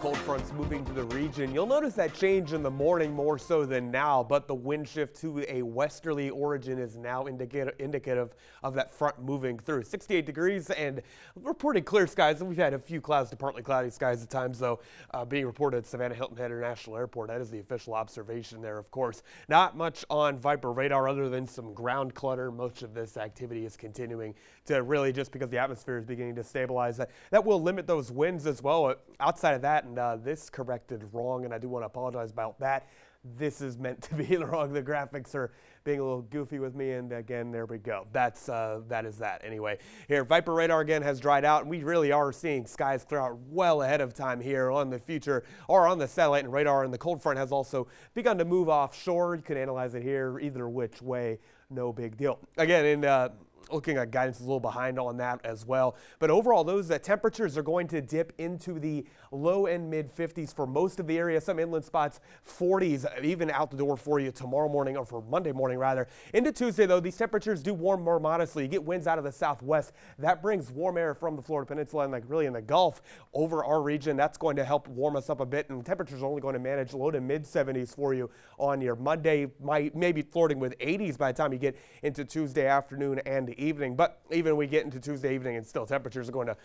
cold fronts moving to the region. You'll notice that change in the morning more so than now, but the wind shift to a westerly origin is now indicative of that front moving through. 68 degrees and reported clear skies. We've had a few clouds to partly cloudy skies at times, though, being reported at Savannah Hilton Head International Airport. That is the official observation there, of course. Not much on Viper radar other than some ground clutter. Most of this activity is continuing to really just because the atmosphere is beginning to stabilize. That will limit those winds as well. Outside of that, and this corrected wrong, and I do want to apologize about that. This is meant to be wrong. The graphics are being a little goofy with me, and again, there we go. That is that. Anyway, here, Viper radar again has dried out, and we really are seeing skies clear out well ahead of time here on the future, or on the satellite and radar, and the cold front has also begun to move offshore. You can analyze it here either which way, no big deal. Again, in looking at guidance is a little behind on that as well. But overall, those temperatures are going to dip into the low and mid 50s for most of the area. Some inland spots, 40s even out the door for you tomorrow morning, or for Monday morning rather. Into Tuesday, though, these temperatures do warm more modestly. You get winds out of the southwest. That brings warm air from the Florida Peninsula and really in the Gulf over our region. That's going to help warm us up a bit, and temperatures are only going to manage low to mid 70s for you on your Monday. Maybe flirting with 80s by the time you get into Tuesday afternoon and evening, but even when we get into Tuesday evening, and still temperatures are going to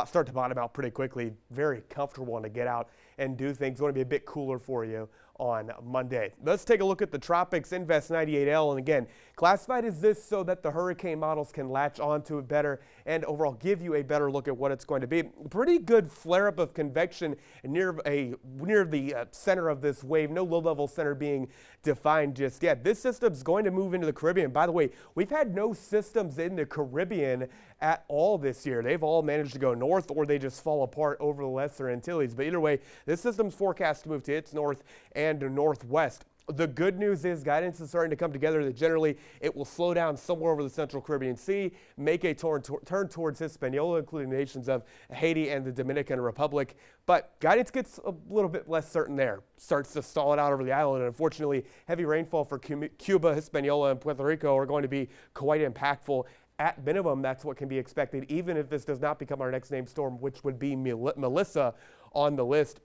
start to bottom out pretty quickly. Very comfortable to get out and do things. It's going to be a bit cooler for you on Monday. Let's take a look at the tropics. Invest 98L, and again, classified as this so that the hurricane models can latch onto it better and overall give you a better look at what it's going to be. Pretty good flare-up of convection near the center of this wave. No low-level center being defined just yet. This system's going to move into the Caribbean. By the way, we've had no systems in the Caribbean at all this year. They've all managed to go north, or they just fall apart over the Lesser Antilles. But either way, this system's forecast to move to its north and northwest. The good news is guidance is starting to come together that generally it will slow down somewhere over the central Caribbean Sea, make a turn towards Hispaniola, including the nations of Haiti and the Dominican Republic. But guidance gets a little bit less certain there. Starts to stall it out over the island. And unfortunately, heavy rainfall for Cuba, Hispaniola, and Puerto Rico are going to be quite impactful. At minimum, that's what can be expected, even if this does not become our next named storm, which would be Melissa on the list.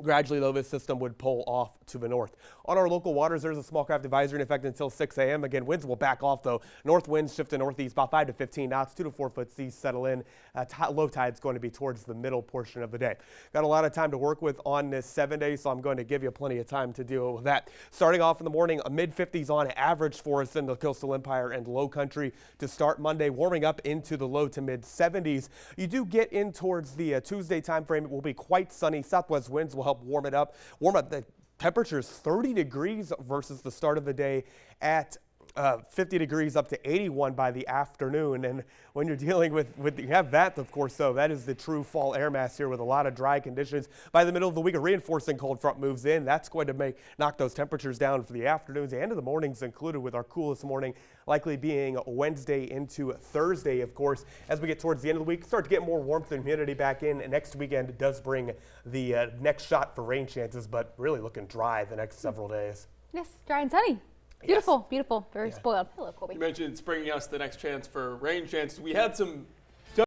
Gradually, though, this system would pull off to the north. On our local waters, there's a small craft advisory in effect until 6 a.m. Again, winds will back off, though. North winds shift to northeast, about 5 to 15 knots, 2 to 4 foot seas settle in. Low tide's going to be towards the middle portion of the day. Got a lot of time to work with on this 7 days, so I'm going to give you plenty of time to deal with that. Starting off in the morning, a mid-50s on average for us in the coastal empire and low country to start Monday, warming up into the low to mid-70s. You do get in towards the Tuesday time frame. It will be quite sunny. Southwest winds will help warm up the temperatures 30 degrees versus the start of the day at 50 degrees up to 81 by the afternoon. And when you're dealing with you have that, of course, so that is the true fall air mass here with a lot of dry conditions. By the middle of the week, a reinforcing cold front moves in. That's going to knock those temperatures down for the afternoons and the mornings included, with our coolest morning likely being Wednesday into Thursday, of course. As we get towards the end of the week, start to get more warmth and humidity back in. And next weekend does bring the next shot for rain chances, but really looking dry the next several days. Yes, dry and sunny. Beautiful, yes. beautiful. Very spoiled. Hello, Colby. You mentioned it's bringing us the next chance for rain chances. We had some